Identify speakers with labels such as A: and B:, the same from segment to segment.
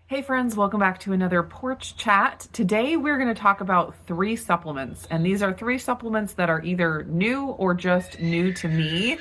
A: Hey friends, welcome back to another porch chat. Today we're going to talk about 3 supplements, and these are 3 supplements that are either new or just new to me.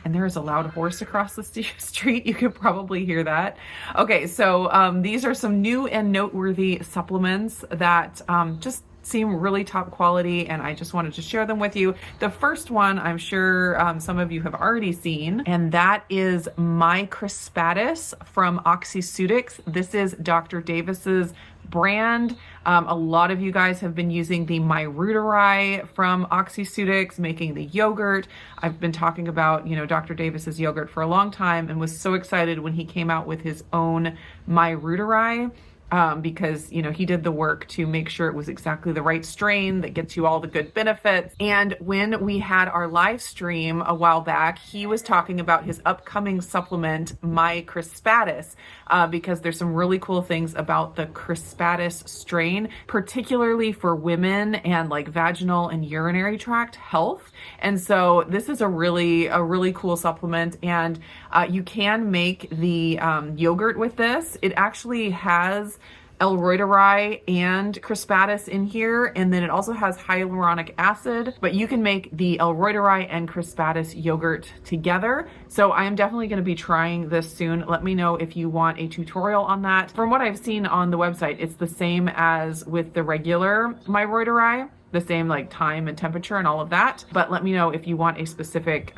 A: And there is a loud horse across the street. You could probably hear that. Okay, so these are some new and noteworthy supplements that just seem really top quality, and I just wanted to share them with you. The first one I'm sure some of you have already seen, and that is MyCrispatus from Oxyceutics. This is Dr. Davis's brand. A lot of you guys have been using the MyRooterai from Oxyceutics, making the yogurt. I've been talking about, Dr. Davis's yogurt for a long time and was so excited when he came out with his own MyRooterai. Because, he did the work to make sure it was exactly the right strain that gets you all the good benefits. And when we had our live stream a while back, he was talking about his upcoming supplement, MyCrispatus, because there's some really cool things about the Crispatus strain, particularly for women and like vaginal and urinary tract health. And so this is a really cool supplement, and you can make the yogurt with this. It actually has L-reuteri and Crispatus in here, and then it also has hyaluronic acid, but you can make the L-reuteri and Crispatus yogurt together. So I am definitely going to be trying this soon. Let me know if you want a tutorial on that. From what I've seen on the website, it's the same as with the regular MyRooterai, the same like time and temperature and all of that, but let me know if you want a specific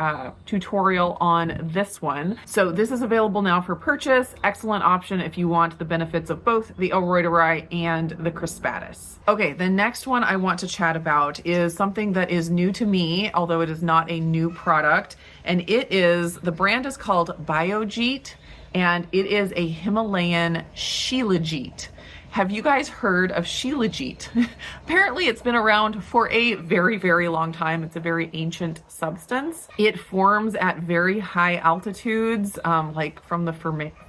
A: tutorial on this one. So this is available now for purchase. Excellent option if you want the benefits of both the L-reuteri and the Crispatus. Okay, the next one I want to chat about is something that is new to me, although it is not a new product, and the brand is called Bioet, and it is a Himalayan shilajit. Have you guys heard of shilajit? Apparently it's been around for a very long time. It's a very ancient substance. It forms at very high altitudes, like from the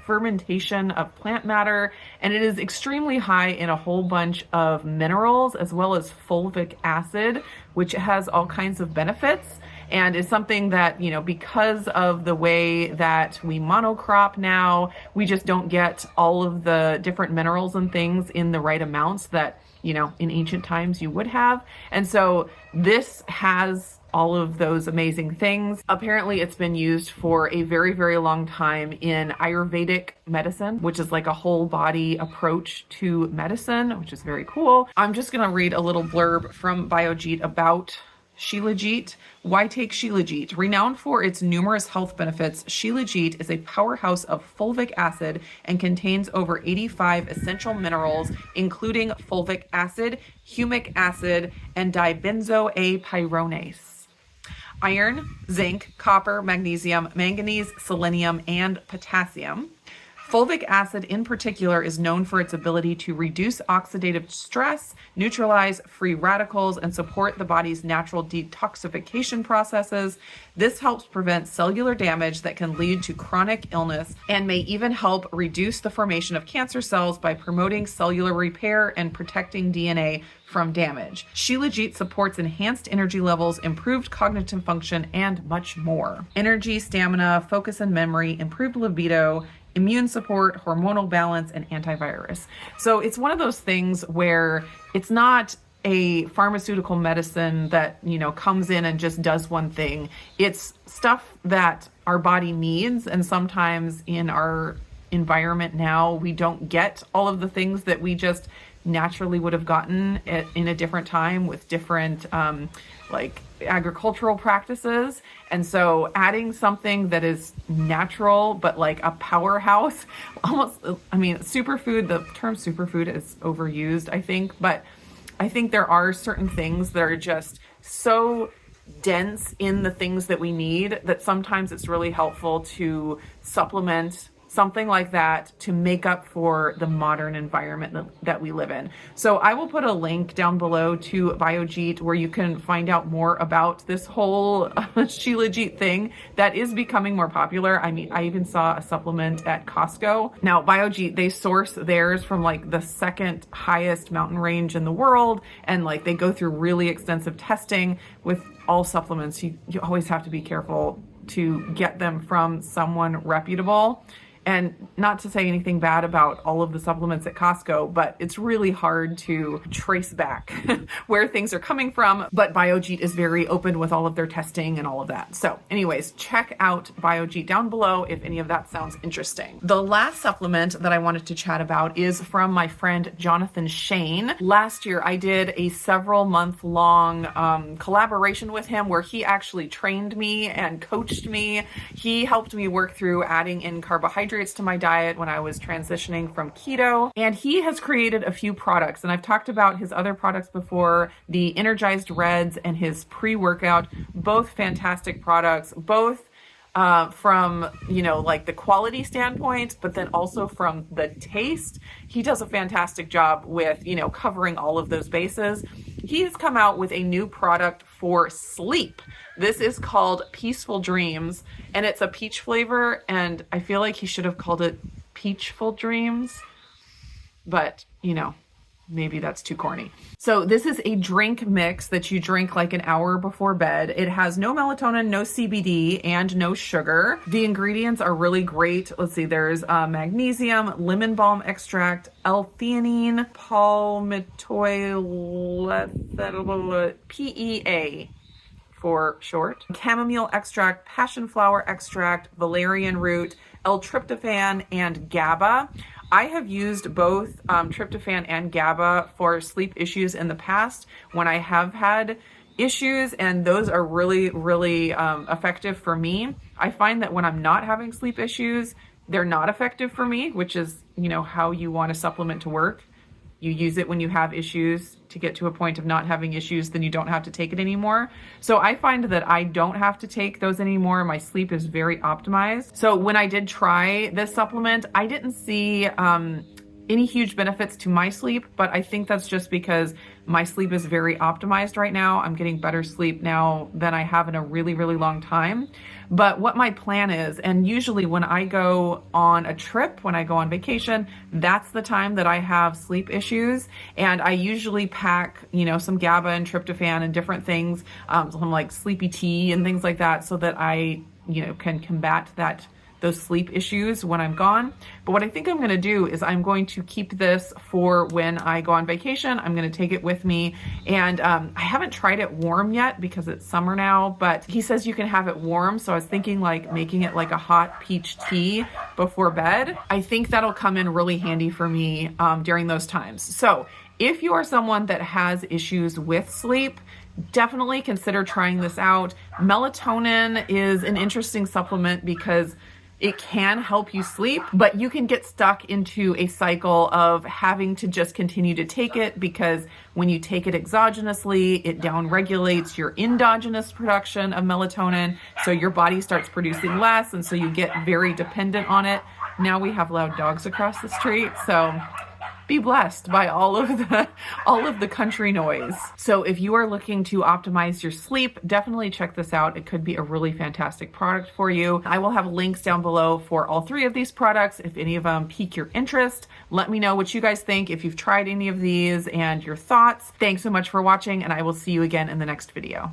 A: fermentation of plant matter, and it is extremely high in a whole bunch of minerals as well as fulvic acid, which has all kinds of benefits. And it's something that, because of the way that we monocrop now, we just don't get all of the different minerals and things in the right amounts that, in ancient times you would have. And so this has all of those amazing things. Apparently it's been used for a very long time in Ayurvedic medicine, which is like a whole body approach to medicine, which is very cool. I'm just going to read a little blurb from Bioet about shilajit. Why take shilajit? Renowned for its numerous health benefits, shilajit is a powerhouse of fulvic acid and contains over 85 essential minerals, including fulvic acid, humic acid, and dibenzoapyronase. Iron, zinc, copper, magnesium, manganese, selenium, and potassium. Fulvic acid in particular is known for its ability to reduce oxidative stress, neutralize free radicals, and support the body's natural detoxification processes. This helps prevent cellular damage that can lead to chronic illness and may even help reduce the formation of cancer cells by promoting cellular repair and protecting DNA from damage. Shilajit supports enhanced energy levels, improved cognitive function, and much more. Energy, stamina, focus and memory, improved libido, immune support, hormonal balance, and antivirus. So it's one of those things where it's not a pharmaceutical medicine that, comes in and just does one thing. It's stuff that our body needs, and sometimes in our environment now, we don't get all of the things that we just naturally would have gotten in a different time with different like agricultural practices. And so adding something that is natural but like a powerhouse, almost, superfood, the term superfood is overused, I think, but I think there are certain things that are just so dense in the things that we need that sometimes it's really helpful to supplement something like that to make up for the modern environment that we live in. So I will put a link down below to Bioet where you can find out more about this whole shilajit thing that is becoming more popular. I even saw a supplement at Costco. Now Bioet, they source theirs from like the second highest mountain range in the world, and like they go through really extensive testing. With all supplements, you always have to be careful to get them from someone reputable. And not to say anything bad about all of the supplements at Costco, but it's really hard to trace back where things are coming from. But Bioet is very open with all of their testing and all of that. So anyways, check out Bioet down below if any of that sounds interesting. The last supplement that I wanted to chat about is from my friend Jonathan Shane. Last year, I did a several month long collaboration with him where he actually trained me and coached me. He helped me work through adding in carbohydrates to my diet when I was transitioning from keto. And he has created a few products, and I've talked about his other products before, the Energized Reds and his pre-workout, both fantastic products, both from, you know, like the quality standpoint, but then also from the taste. He does a fantastic job with, you know, covering all of those bases. He has come out with a new product for sleep. This is called Peaceful Dreams, and it's a peach flavor, and I feel like he should have called it Peachful Dreams, but, you know, maybe that's too corny. So this is a drink mix that you drink like an hour before bed. It has no melatonin, no CBD, and no sugar. The ingredients are really great. Let's see, there's magnesium, lemon balm extract, L-theanine, palmitoyl, PEA for short, chamomile extract, passion flower extract, valerian root, L-tryptophan, and GABA. I have used both tryptophan and GABA for sleep issues in the past when I have had issues, and those are really, really effective for me. I find that when I'm not having sleep issues, they're not effective for me, which is, you know, how you want a supplement to work. You use it when you have issues to get to a point of not having issues, then you don't have to take it anymore. So I find that I don't have to take those anymore. My sleep is very optimized. So when I did try this supplement, I didn't see any huge benefits to my sleep, but I think that's just because my sleep is very optimized right now. I'm getting better sleep now than I have in a really, really long time. But what my plan is, and usually when I go on a trip, when I go on vacation, that's the time that I have sleep issues. And I usually pack, you know, some GABA and tryptophan and different things, some like sleepy tea and things like that, so that I, you know, can combat those sleep issues when I'm gone. But what I think I'm gonna do is I'm going to keep this for when I go on vacation. I'm gonna take it with me. And I haven't tried it warm yet because it's summer now, but he says you can have it warm. So I was thinking like making it like a hot peach tea before bed. I think that'll come in really handy for me during those times. So if you are someone that has issues with sleep, definitely consider trying this out. Melatonin is an interesting supplement because it can help you sleep, but you can get stuck into a cycle of having to just continue to take it because when you take it exogenously, it downregulates your endogenous production of melatonin. So your body starts producing less, and so you get very dependent on it. Now we have loud dogs across the street, so be blessed by all of the country noise. So if you are looking to optimize your sleep, definitely check this out. It could be a really fantastic product for you. I will have links down below for all three of these products. If any of them pique your interest, let me know what you guys think, if you've tried any of these and your thoughts. Thanks so much for watching, and I will see you again in the next video.